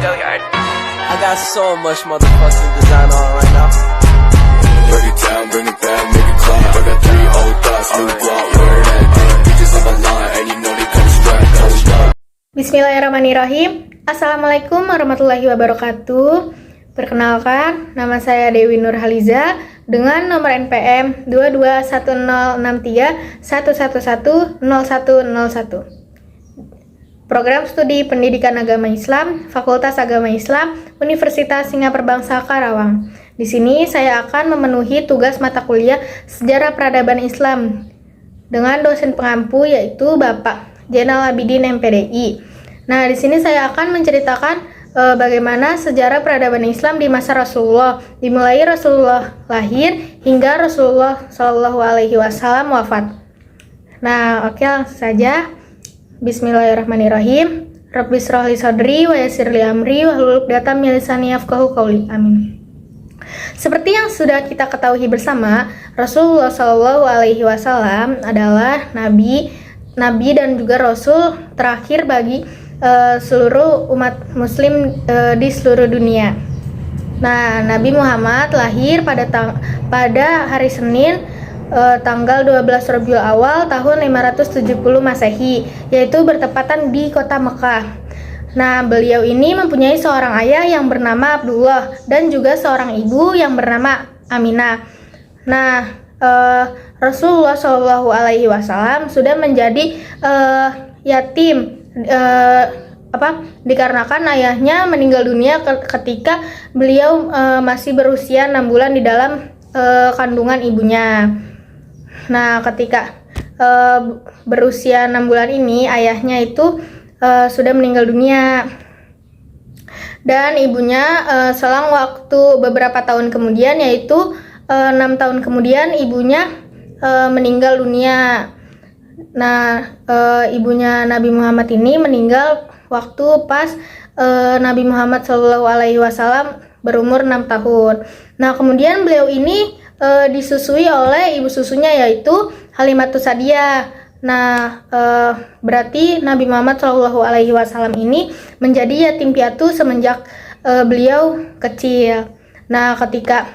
I got so much motherfucking design on right now. Break it down, bring it back, make it clap. I got 3 old thoughts, new guap, where that thing. Bitches on my line, and you know they come strapped, hold up. Bismillahirrahmanirrahim. Assalamualaikum warahmatullahi wabarakatuh. Perkenalkan, nama saya Dewi Nurhaliza dengan nomor NPM 221063111001. Program Studi Pendidikan Agama Islam, Fakultas Agama Islam, Universitas Singapura Bangsa Karawang. Di sini saya akan memenuhi tugas mata kuliah Sejarah Peradaban Islam dengan dosen pengampu yaitu Bapak Zainal Abidin MPDI. Nah, di sini saya akan menceritakan bagaimana sejarah peradaban Islam di masa Rasulullah, dimulai Rasulullah lahir hingga Rasulullah Shallallahu Alaihi Wasallam wafat. Nah, oke, langsung saja. Bismillahirrahmanirrahim. Rabbi shrah li sadri wa yassir li amri wahlul 'uqdatam min lisani yafqahu qawli. Amin. Seperti yang sudah kita ketahui bersama, Rasulullah Shallallahu Alaihi Wasallam adalah nabi dan juga rasul terakhir bagi seluruh umat muslim di seluruh dunia. Nah, Nabi Muhammad lahir pada hari Senin tanggal 12 Rabiul Awal tahun 570 Masehi, yaitu bertepatan di kota Mekah. Nah, beliau ini mempunyai seorang ayah yang bernama Abdullah dan juga seorang ibu yang bernama Aminah. Nah, Rasulullah Shallallahu Alaihi Wasallam sudah menjadi yatim dikarenakan ayahnya meninggal dunia ketika beliau masih berusia 6 bulan di dalam kandungan ibunya. Nah, ketika berusia 6 bulan ini ayahnya itu sudah meninggal dunia, dan ibunya selang waktu beberapa tahun kemudian, yaitu 6 tahun kemudian ibunya meninggal dunia. Nah, ibunya Nabi Muhammad ini meninggal waktu pas Nabi Muhammad Shallallahu Alaihi Wasallam berumur 6 tahun. Nah, kemudian beliau ini disusui oleh ibu susunya yaitu Halimatus Sa'diyah. Nah, berarti Nabi Muhammad Shallallahu Alaihi Wasallam ini menjadi yatim piatu semenjak beliau kecil. Nah, ketika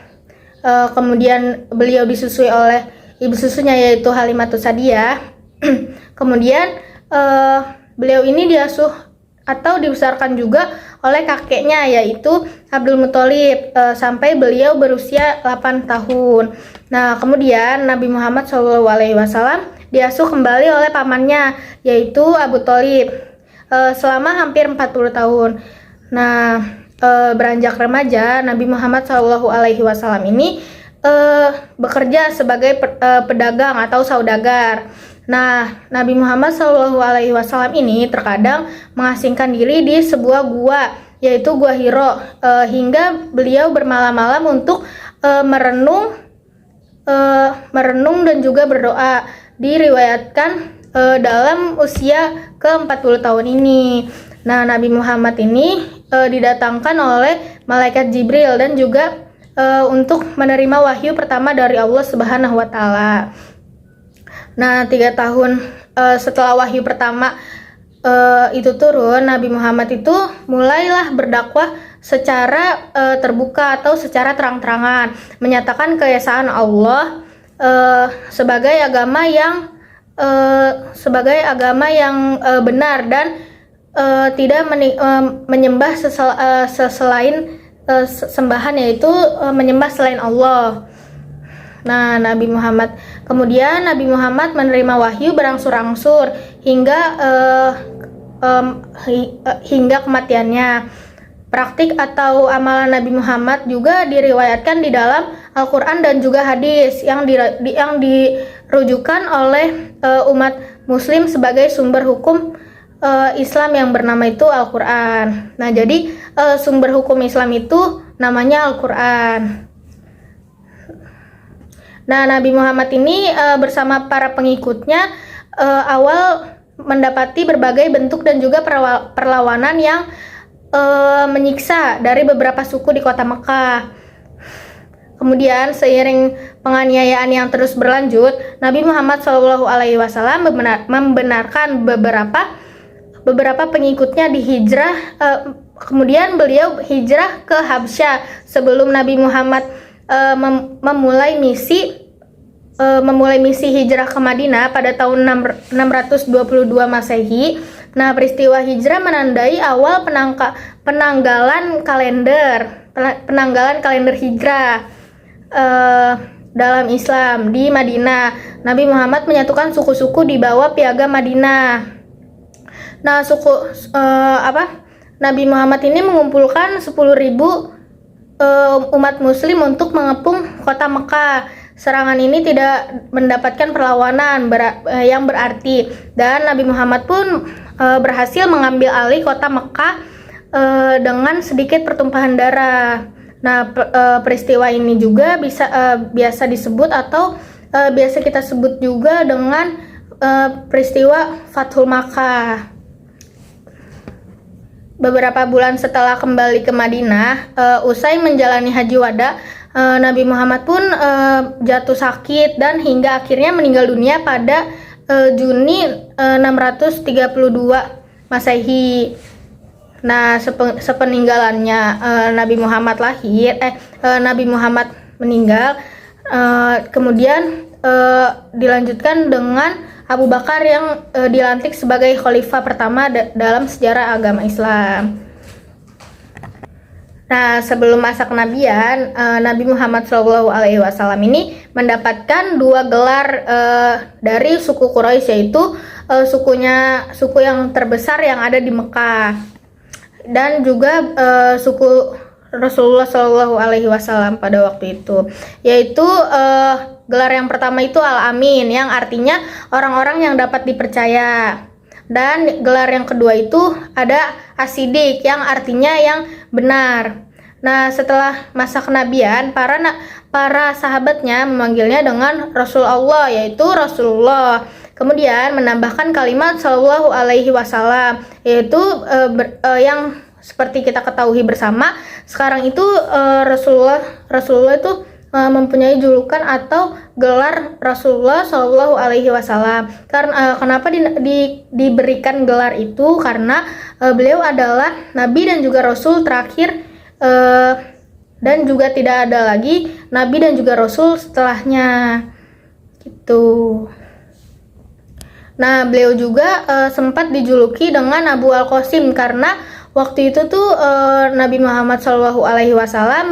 kemudian beliau disusui oleh ibu susunya yaitu Halimatus Sa'diyah, kemudian beliau ini diasuh atau dibesarkan juga oleh kakeknya yaitu Abdul Muthalib sampai beliau berusia 8 tahun. Nah, kemudian Nabi Muhammad SAW diasuh kembali oleh pamannya yaitu Abu Thalib selama hampir 40 tahun. Nah, beranjak remaja, Nabi Muhammad SAW ini bekerja sebagai pedagang atau saudagar. Nah, Nabi Muhammad SAW ini terkadang mengasingkan diri di sebuah gua, yaitu Gua Hiro, hingga beliau bermalam-malam untuk merenung dan juga berdoa. Diriwayatkan dalam usia ke-40 tahun ini. Nah, Nabi Muhammad ini didatangkan oleh malaikat Jibril dan juga untuk menerima wahyu pertama dari Allah Subhanahu wa Ta'ala. Nah, 3 tahun setelah wahyu pertama itu turun, Nabi Muhammad itu mulailah berdakwah secara terbuka atau secara terang-terangan, menyatakan keesaan Allah sebagai agama yang benar dan tidak menyembah selain sembahan, yaitu menyembah selain Allah. Nah, Nabi Muhammad menerima wahyu berangsur-angsur hingga kematiannya. Praktik atau amalan Nabi Muhammad juga diriwayatkan di dalam Al-Quran dan juga hadis yang dirujukan oleh umat Muslim sebagai sumber hukum Islam yang bernama itu Al-Quran. Nah, jadi sumber hukum Islam itu namanya Al-Quran. Nah, Nabi Muhammad ini bersama para pengikutnya awal mendapati berbagai bentuk dan juga perlawanan yang menyiksa dari beberapa suku di kota Mekah. Kemudian seiring penganiayaan yang terus berlanjut, Nabi Muhammad SAW membenarkan beberapa pengikutnya kemudian beliau hijrah ke Habsyah sebelum Nabi Muhammad memulai misi hijrah ke Madinah pada tahun 622 Masehi. Nah, peristiwa hijrah menandai awal penanggalan kalender hijrah dalam Islam di Madinah. Nabi Muhammad menyatukan suku-suku di bawah piagam Madinah. Nah, Nabi Muhammad ini mengumpulkan 10.000 umat muslim untuk mengepung kota Mekah. Serangan ini tidak mendapatkan perlawanan yang berarti, dan Nabi Muhammad pun berhasil mengambil alih kota Mekah dengan sedikit pertumpahan darah. Nah, peristiwa ini juga biasa disebut atau biasa kita sebut juga dengan peristiwa Fathul Makkah. Beberapa bulan setelah kembali ke Madinah, usai menjalani haji wada, Nabi Muhammad pun jatuh sakit dan hingga akhirnya meninggal dunia pada Juni 632 Masehi. Nah, sepeninggalannya Nabi Muhammad meninggal, kemudian dilanjutkan dengan Abu Bakar yang dilantik sebagai khalifah pertama dalam sejarah agama Islam. Nah, sebelum masa kenabian, Nabi Muhammad SAW ini mendapatkan 2 gelar dari suku Quraisy, yaitu suku yang terbesar yang ada di Mekah, dan juga suku Rasulullah SAW pada waktu itu, yaitu gelar yang pertama itu Al-Amin, yang artinya orang-orang yang dapat dipercaya. Dan gelar yang kedua itu ada As-Siddiq, yang artinya yang benar. Nah, setelah masa kenabian, para sahabatnya memanggilnya dengan Rasul Allah, yaitu Rasulullah. Kemudian menambahkan kalimat Shallallahu Alaihi Wasallam, yaitu yang seperti kita ketahui bersama, sekarang itu Rasulullah itu mempunyai julukan atau gelar Rasulullah Shallallahu Alaihi Wasallam. Karena kenapa diberikan gelar itu? Karena beliau adalah Nabi dan juga Rasul terakhir, dan juga tidak ada lagi Nabi dan juga Rasul setelahnya. Gitu. Nah, beliau juga sempat dijuluki dengan Abu Al-Qasim karena waktu itu tuh Nabi Muhammad SAW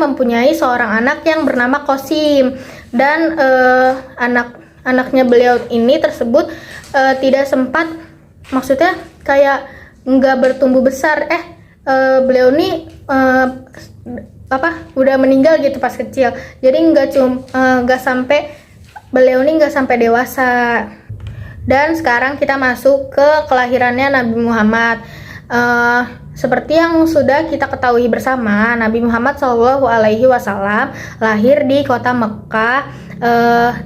mempunyai seorang anak yang bernama Qasim, dan anaknya beliau ini tersebut tidak sempat, maksudnya kayak nggak bertumbuh besar. Beliau ini udah meninggal gitu pas kecil, jadi beliau ini nggak sampai dewasa. Dan sekarang kita masuk ke kelahirannya Nabi Muhammad. Seperti yang sudah kita ketahui bersama, Nabi Muhammad SAW lahir di kota Mekah,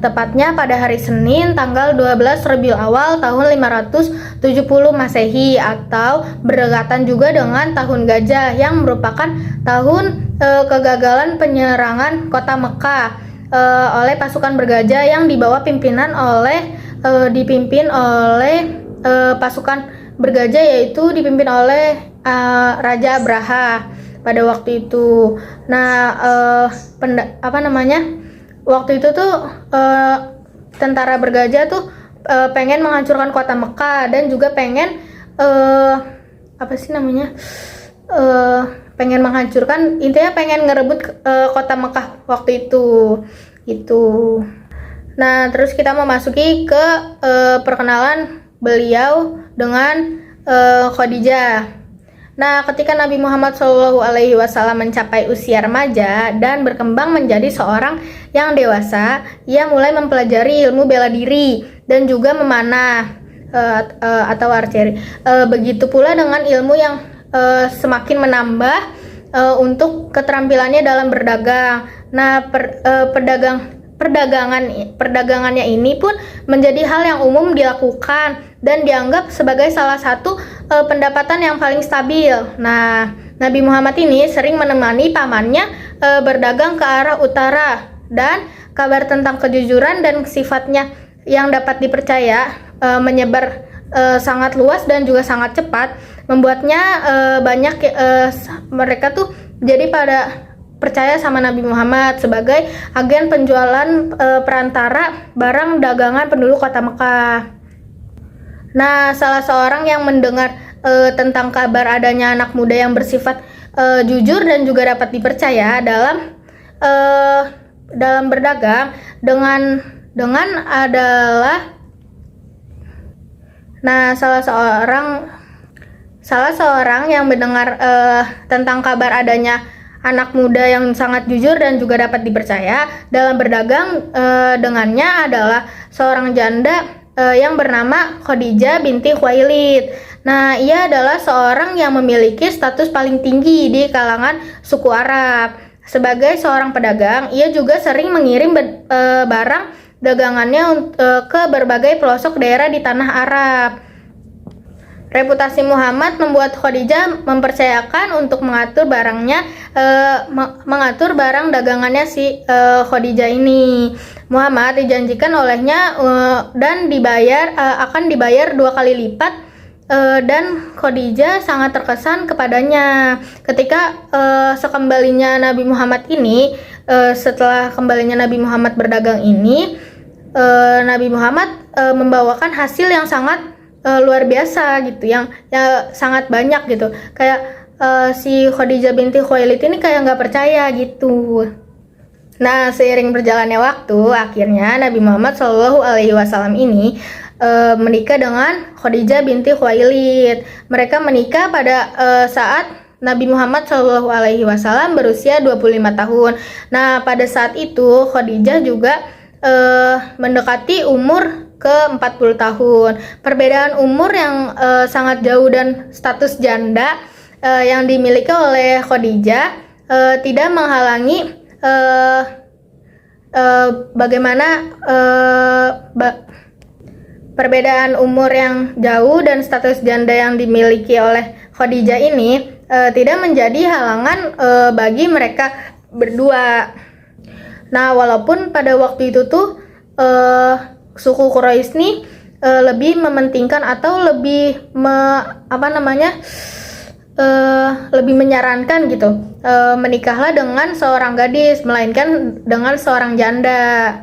tepatnya pada hari Senin tanggal 12 Rabiul Awal tahun 570 Masehi, atau berdekatan juga dengan tahun gajah, yang merupakan tahun kegagalan penyerangan kota Mekah oleh pasukan bergajah yang dipimpin oleh pasukan bergajah, yaitu dipimpin oleh Raja Abraha pada waktu itu. Nah, waktu itu tuh tentara bergajah tuh pengen menghancurkan kota Mekah, dan juga pengen pengen menghancurkan, intinya pengen ngerebut kota Mekah waktu itu gitu. Nah, terus kita memasuki ke perkenalan beliau dengan Khadijah. Nah, ketika Nabi Muhammad SAW mencapai usia remaja dan berkembang menjadi seorang yang dewasa, ia mulai mempelajari ilmu bela diri dan juga memanah atau archery. Begitu pula dengan ilmu yang semakin menambah untuk keterampilannya dalam berdagang. Nah, perdagangannya ini pun menjadi hal yang umum dilakukan dan dianggap sebagai salah satu pendapatan yang paling stabil. Nah, Nabi Muhammad ini sering menemani pamannya berdagang ke arah utara, dan kabar tentang kejujuran dan sifatnya yang dapat dipercaya menyebar sangat luas dan juga sangat cepat. membuatnya mereka tuh jadi pada percaya sama Nabi Muhammad sebagai agen penjualan perantara barang dagangan penduduk kota Mekah. Nah, salah seorang yang mendengar tentang kabar adanya anak muda yang bersifat jujur dan juga dapat dipercaya dalam berdagang dengan adalah salah seorang yang mendengar tentang kabar adanya anak muda yang sangat jujur dan juga dapat dipercaya dalam berdagang dengannya adalah seorang janda yang bernama Khadijah binti Khuwailid. Nah, ia adalah seorang yang memiliki status paling tinggi di kalangan suku Arab. Sebagai seorang pedagang, ia juga sering mengirim barang dagangannya ke berbagai pelosok daerah di tanah Arab. Reputasi Muhammad membuat Khadijah mempercayakan untuk mengatur barang dagangannya si Khadijah ini. Muhammad dijanjikan olehnya dan akan dibayar 2 kali lipat, dan Khadijah sangat terkesan kepadanya. Ketika sekembalinya Nabi Muhammad ini, setelah kembalinya Nabi Muhammad berdagang ini, Nabi Muhammad membawakan hasil yang sangat luar biasa gitu, yang sangat banyak gitu. Kayak si Khadijah binti Khuwailid ini kayak nggak percaya gitu. Nah, seiring berjalannya waktu, akhirnya Nabi Muhammad SAW ini menikah dengan Khadijah binti Khuwailid. Mereka menikah pada saat Nabi Muhammad SAW berusia 25 tahun. Nah, pada saat itu Khadijah juga mendekati umur ke 40 tahun. Perbedaan umur yang sangat jauh dan status janda yang dimiliki oleh Khadijah tidak menghalangi perbedaan umur yang jauh dan status janda yang dimiliki oleh Khadijah ini tidak menjadi halangan bagi mereka berdua. Nah, walaupun pada waktu itu tuh suku Quraisy nih lebih mementingkan atau lebih lebih menyarankan gitu, menikahlah dengan seorang gadis melainkan dengan seorang janda.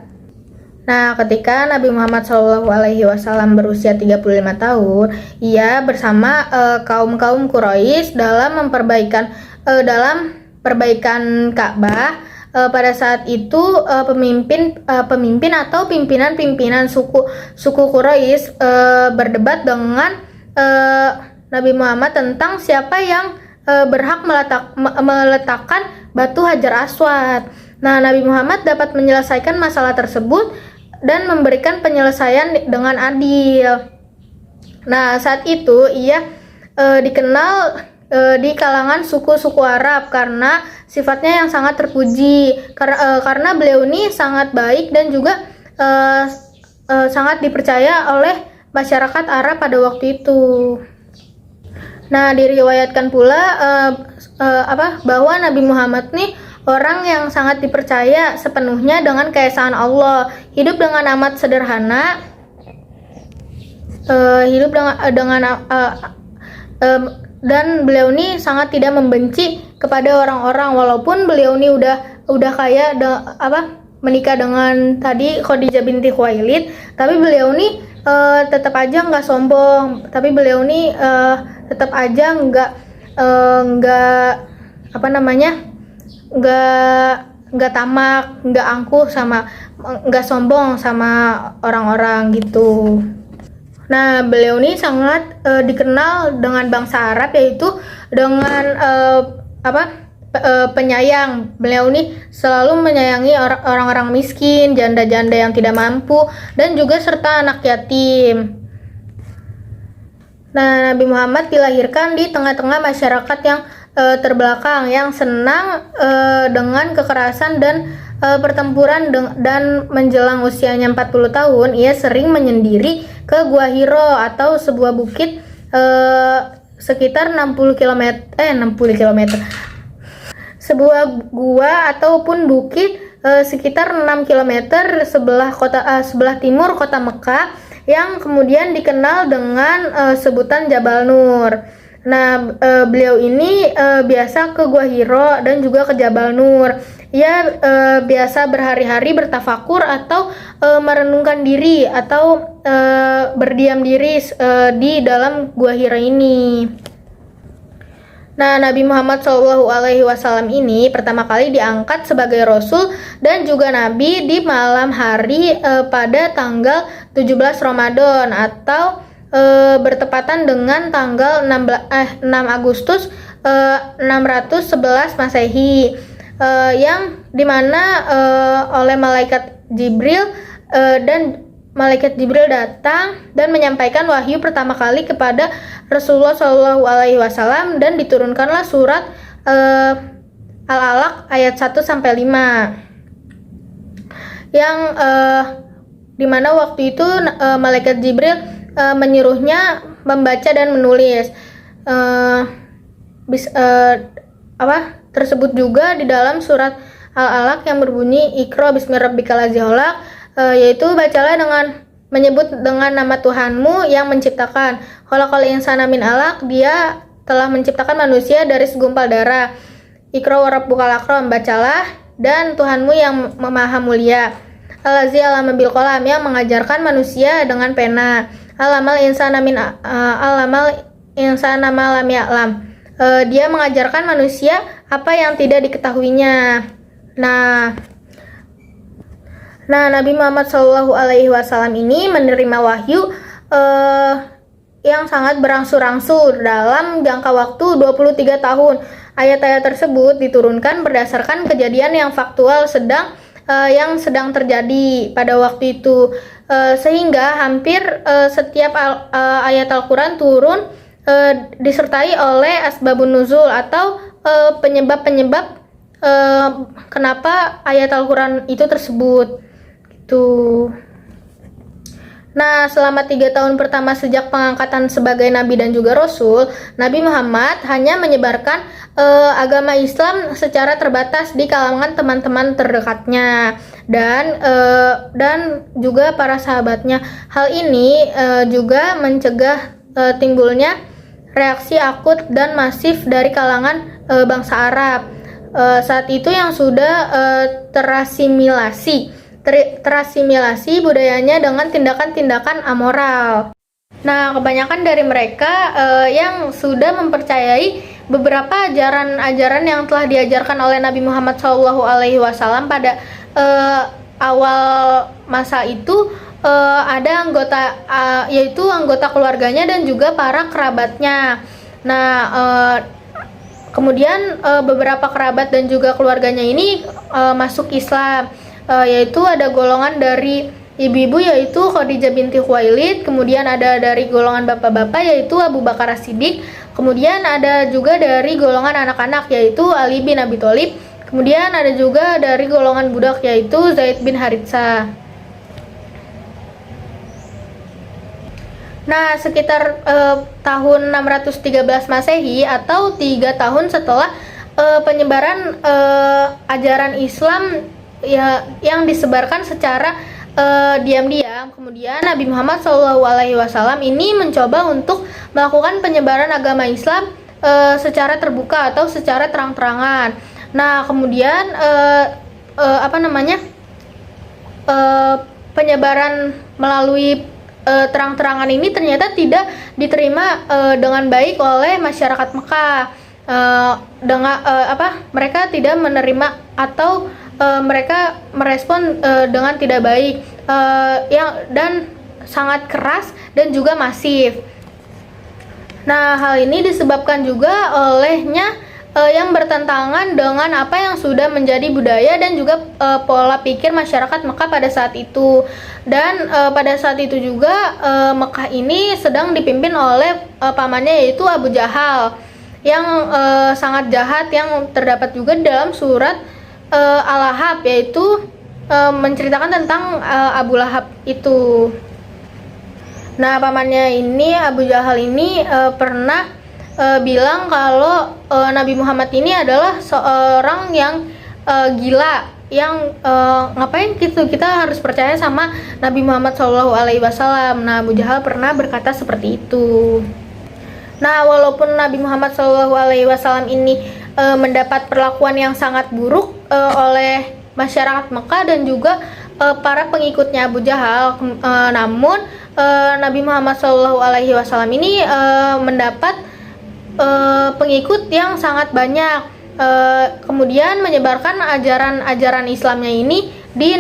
Nah, ketika Nabi Muhammad SAW berusia 35 tahun, ia bersama kaum Quraisy dalam perbaikan Ka'bah. Pada saat itu pemimpin atau pimpinan suku Quraisy berdebat dengan Nabi Muhammad tentang siapa yang berhak meletakkan batu Hajar Aswad. Nah, Nabi Muhammad dapat menyelesaikan masalah tersebut dan memberikan penyelesaian dengan adil. Nah, saat itu ia dikenal di kalangan suku-suku Arab karena sifatnya yang sangat terpuji, karena beliau ini sangat baik dan juga sangat dipercaya oleh masyarakat Arab pada waktu itu. Nah, diriwayatkan pula bahwa Nabi Muhammad nih orang yang sangat dipercaya sepenuhnya dengan keesaan Allah, hidup dengan amat sederhana, dan beliau ini sangat tidak membenci kepada orang-orang, walaupun beliau ini udah kaya menikah dengan tadi Khadijah binti Khuwailid, tapi beliau ini tetap aja nggak sombong, tapi beliau ini tetap aja nggak tamak, nggak angkuh nggak sombong sama orang-orang gitu. Nah, beliau ini sangat dikenal dengan bangsa Arab, yaitu dengan penyayang. Beliau ini selalu menyayangi orang-orang miskin, janda-janda yang tidak mampu, dan juga serta anak yatim. Nah, Nabi Muhammad dilahirkan di tengah-tengah masyarakat yang terbelakang, yang senang dengan kekerasan dan pertempuran, dan menjelang usianya 40 tahun, ia sering menyendiri ke Gua Hiro atau sebuah bukit sekitar 60 km. Sebuah gua ataupun bukit sekitar 6 km sebelah timur kota Mekah, yang kemudian dikenal dengan sebutan Jabal Nur. Nah, beliau ini biasa ke Gua Hiro dan juga ke Jabal Nur. Ia biasa berhari-hari bertafakur atau merenungkan diri atau berdiam diri di dalam Gua Hiro ini. Nah, Nabi Muhammad SAW ini pertama kali diangkat sebagai Rasul dan juga Nabi di malam hari pada tanggal 17 Ramadan atau bertepatan dengan tanggal 6 Agustus 611 Masehi, yang dimana oleh malaikat Jibril Malaikat Jibril datang dan menyampaikan wahyu pertama kali kepada Rasulullah SAW dan diturunkanlah surat Al-Alaq ayat 1-5 yang dimana waktu itu Malaikat Jibril menyuruhnya membaca dan menulis tersebut juga di dalam surat Al-Alaq yang berbunyi Iqra bismi rabbikal ladzi khalaq, yaitu bacalah dengan menyebut dengan nama Tuhanmu yang menciptakan. Khalaqal insana min alaq, dia telah menciptakan manusia dari segumpal darah. Iqra wa rabbukal akram, bacalah dan Tuhanmu yang maha mulia. Allazi alama bil qalam, yang mengajarkan manusia dengan pena. Alamal insana ma lam ya'lam, dia mengajarkan manusia apa yang tidak diketahuinya. Nah, Nabi Muhammad SAW ini menerima wahyu yang sangat berangsur-angsur dalam jangka waktu 23 tahun. Ayat-ayat tersebut diturunkan berdasarkan kejadian yang faktual yang sedang terjadi pada waktu itu, sehingga hampir setiap ayat Al-Quran turun disertai oleh asbabun nuzul atau penyebab-penyebab kenapa ayat Al-Quran itu tersebut. Nah, selama 3 tahun pertama sejak pengangkatan sebagai Nabi dan juga Rasul, Nabi Muhammad hanya menyebarkan agama Islam secara terbatas di kalangan teman-teman terdekatnya dan juga para sahabatnya. Hal ini juga mencegah timbulnya reaksi akut dan masif dari kalangan bangsa Arab saat itu yang sudah terasimilasi budayanya dengan tindakan-tindakan amoral. Nah, kebanyakan dari mereka yang sudah mempercayai beberapa ajaran-ajaran yang telah diajarkan oleh Nabi Muhammad SAW pada awal masa itu, ada anggota yaitu anggota keluarganya dan juga para kerabatnya. Nah, kemudian beberapa kerabat dan juga keluarganya ini masuk Islam. Yaitu ada golongan dari ibu-ibu yaitu Khadijah binti Khuwailid, kemudian ada dari golongan bapak-bapak yaitu Abu Bakar As-Siddiq, kemudian ada juga dari golongan anak-anak yaitu Ali bin Abi Thalib, kemudian ada juga dari golongan budak yaitu Zaid bin Haritsah. Nah, sekitar tahun 613 Masehi atau 3 tahun setelah penyebaran ajaran Islam yang disebarkan secara diam-diam, kemudian Nabi Muhammad SAW ini mencoba untuk melakukan penyebaran agama Islam secara terbuka atau secara terang-terangan. Nah, kemudian penyebaran melalui terang-terangan ini ternyata tidak diterima dengan baik oleh masyarakat Mekah. Mereka tidak menerima atau mereka merespon dengan tidak baik, dan sangat keras dan juga masif. Nah, hal ini disebabkan juga olehnya yang bertentangan dengan apa yang sudah menjadi budaya dan juga pola pikir masyarakat Mekah pada saat itu. Dan pada saat itu juga Mekah ini sedang dipimpin oleh pamannya yaitu Abu Jahal yang sangat jahat, yang terdapat juga dalam surat Al-Lahab, yaitu menceritakan tentang Abu Lahab itu. Nah, pamannya ini Abu Jahal ini pernah bilang kalau Nabi Muhammad ini adalah seorang yang gila, yang ngapain gitu kita harus percaya sama Nabi Muhammad SAW. Nah, Abu Jahal pernah berkata seperti itu. Nah, walaupun Nabi Muhammad SAW ini mendapat perlakuan yang sangat buruk oleh masyarakat Mekah dan juga para pengikutnya Abu Jahal, namun Nabi Muhammad SAW ini mendapat pengikut yang sangat banyak. Kemudian menyebarkan ajaran-ajaran Islamnya ini di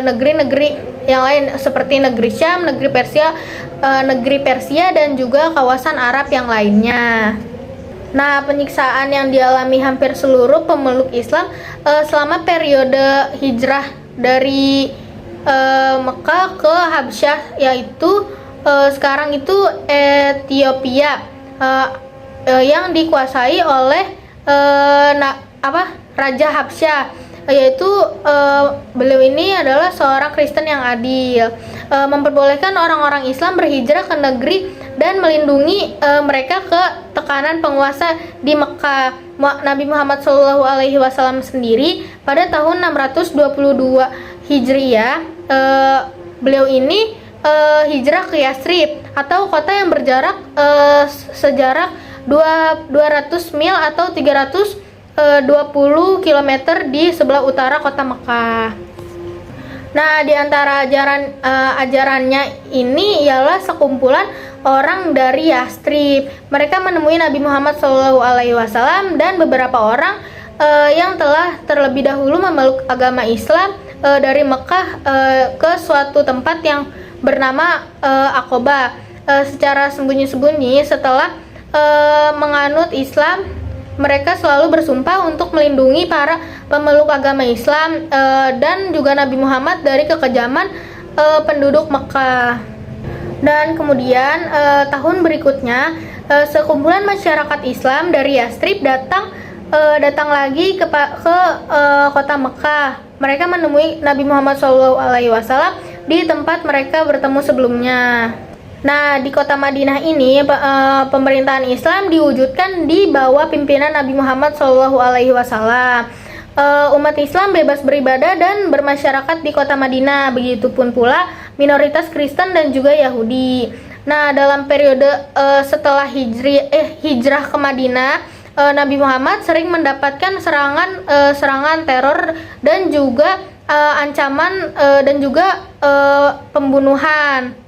negeri-negeri yang lain seperti negeri Syam, negeri Persia dan juga kawasan Arab yang lainnya. Nah, penyiksaan yang dialami hampir seluruh pemeluk Islam selama periode hijrah dari Mekah ke Habsyah, yaitu sekarang itu Ethiopia, yang dikuasai oleh Raja Habsyah, yaitu beliau ini adalah seorang Kristen yang adil, memperbolehkan orang-orang Islam berhijrah ke negeri dan melindungi mereka ke tekanan penguasa di Mekah. Nabi Muhammad SAW sendiri pada tahun 622 Hijriah, beliau ini hijrah ke Yathrib atau kota yang berjarak sejarak 200 mil atau 320 km di sebelah utara kota Mekah. Nah, di antara ajarannya ini ialah sekumpulan orang dari Yathrib. Mereka menemui Nabi Muhammad SAW dan beberapa orang yang telah terlebih dahulu memeluk agama Islam dari Mekah ke suatu tempat yang bernama Aqabah secara sembunyi-sembunyi. Setelah menganut Islam, mereka selalu bersumpah untuk melindungi para pemeluk agama Islam dan juga Nabi Muhammad dari kekejaman penduduk Mekah. Dan kemudian tahun berikutnya sekumpulan masyarakat Islam dari Yathrib datang lagi ke kota Mekah. Mereka menemui Nabi Muhammad SAW di tempat mereka bertemu sebelumnya. Nah, di kota Madinah ini pemerintahan Islam diwujudkan di bawah pimpinan Nabi Muhammad SAW. Umat Islam bebas beribadah dan bermasyarakat di kota Madinah, begitupun pula minoritas Kristen dan juga Yahudi. Nah, dalam periode setelah hijrah ke Madinah, Nabi Muhammad sering mendapatkan serangan teror dan juga ancaman dan juga pembunuhan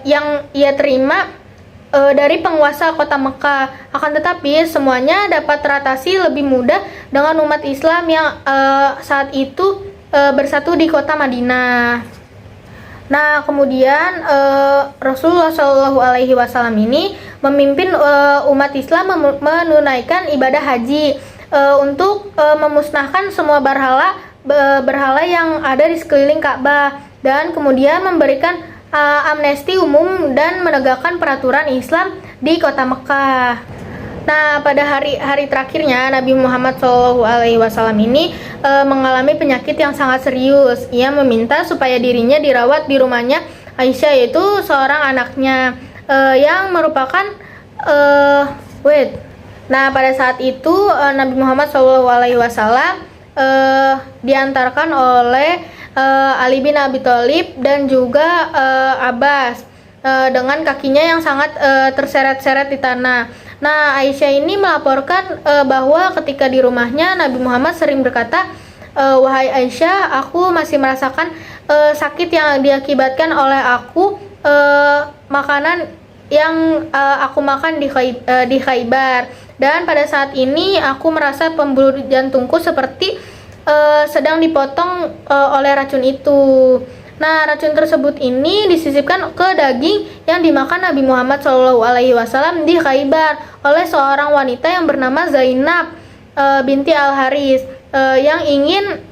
yang ia terima dari penguasa kota Mekah. Akan tetapi semuanya dapat teratasi lebih mudah dengan umat Islam yang saat itu bersatu di kota Madinah. Nah, kemudian Rasulullah SAW ini memimpin umat Islam menunaikan ibadah haji untuk memusnahkan semua berhala yang ada di sekeliling Ka'bah dan kemudian memberikan amnesti umum dan menegakkan peraturan Islam di kota Mekah. Nah, pada hari terakhirnya Nabi Muhammad SAW ini mengalami penyakit yang sangat serius. Ia meminta supaya dirinya dirawat di rumahnya Aisyah, yaitu seorang anaknya yang merupakan Nah, pada saat itu Nabi Muhammad SAW diantarkan oleh Ali bin Abi Thalib dan juga Abbas dengan kakinya yang sangat terseret-seret di tanah. Nah, Aisyah ini melaporkan bahwa ketika di rumahnya Nabi Muhammad sering berkata, "Wahai Aisyah, aku masih merasakan sakit yang diakibatkan oleh aku makanan yang aku makan di Khaybar, dan pada saat ini aku merasa pembuluh jantungku seperti sedang dipotong oleh racun itu." Nah, racun tersebut ini disisipkan ke daging yang dimakan Nabi Muhammad SAW di Khaybar oleh seorang wanita yang bernama Zainab binti Al-Haris yang ingin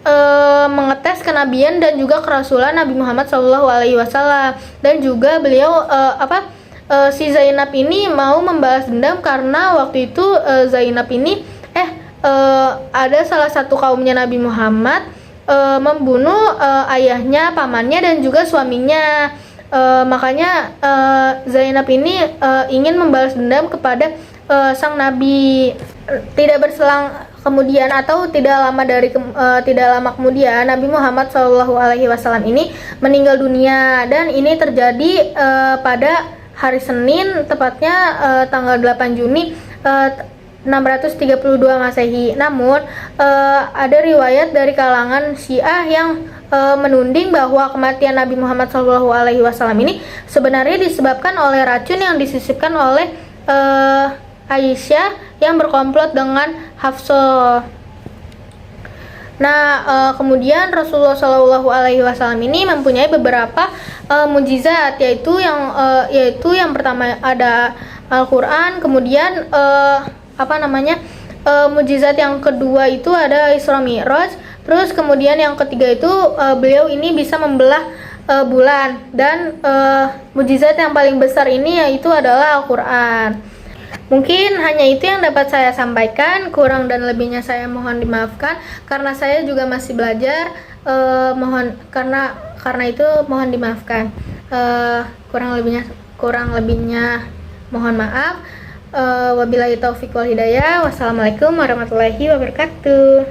mengetes kenabian dan juga kerasulan Nabi Muhammad SAW. Dan juga beliau si Zainab ini mau membalas dendam karena waktu itu Zainab ini ada salah satu kaumnya Nabi Muhammad membunuh ayahnya, pamannya dan juga suaminya. Makanya Zainab ini ingin membalas dendam kepada sang Nabi. Tidak berselang kemudian atau tidak lama kemudian Nabi Muhammad SAW ini meninggal dunia, dan ini terjadi pada hari Senin, tepatnya tanggal 8 Juni 632 Masehi. Namun ada riwayat dari kalangan Syiah yang menuding bahwa kematian Nabi Muhammad SAW ini sebenarnya disebabkan oleh racun yang disisipkan oleh Aisyah yang berkomplot dengan Hafsah. Nah, kemudian Rasulullah SAW ini mempunyai beberapa mukjizat, yaitu yang pertama ada Al-Quran, kemudian mukjizat yang kedua itu ada Isra Mi'raj, terus kemudian yang ketiga itu beliau ini bisa membelah bulan, dan mukjizat yang paling besar ini yaitu adalah Al-Quran. Mungkin hanya itu yang dapat saya sampaikan, kurang dan lebihnya saya mohon dimaafkan karena saya juga masih belajar. Karena itu mohon dimaafkan. Kurang lebihnya mohon maaf. Wabillahi taufiq wal hidayah. Wassalamualaikum warahmatullahi wabarakatuh.